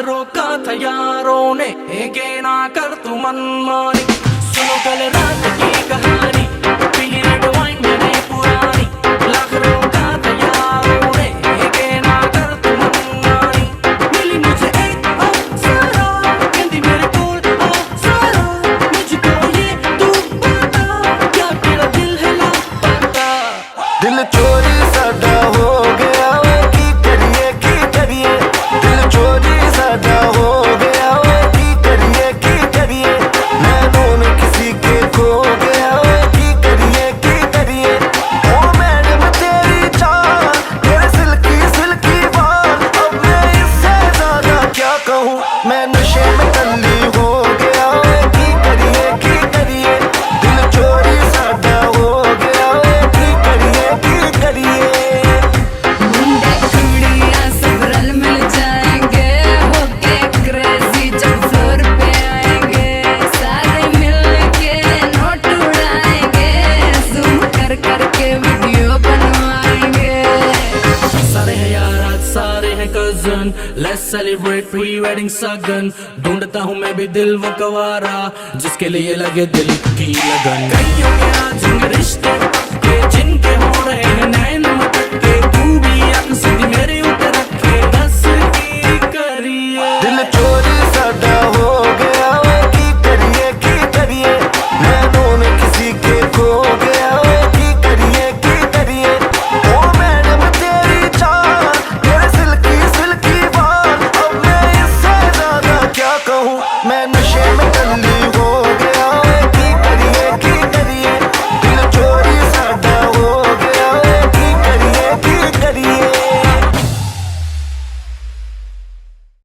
रोका था यारों ने, के ना कर तू मनमानी। सुनो कल रात की कहानी, पी रेड वाइन मैंने पुरानी। लाख रोका था यारों ने, के ना कर तू मनमानी। मिली मुझे एक अप्सरा, कहती मेरे कोल आ सारा। मुझको ये तू बता, क्या तेरा दिल है लापता? दिल चोरी साडा हो गया, की करिए दिल चोरी साडा हो गया, की करिए नैनों में किसी के खो गया, की करिए ओ मैडम तेरी चाल, तेरे सिल्की बाल, अब मैं इससे ज्यादा क्या कहूँ, मैं नशे में टल्ली हो गया, की करिए दिल चोरी साडा हो गया, की करिए मुंडे कुड़ियां सब रल मिल जाएंगे, होके क्रेजी जब फ्लोर पे आएंगे। सारे मिलके नोट उड़ाएंगे, जूम कर के वीडियो बनवाएंगे। सारे हैं यार आज सारे हैं cousin, let's celebrate pre wedding सगन। ढूंढता हूँ मैं भी दिल वो गवारा, जिसके लिए लगे दिल की लगन। कईयों के आज रिश्ते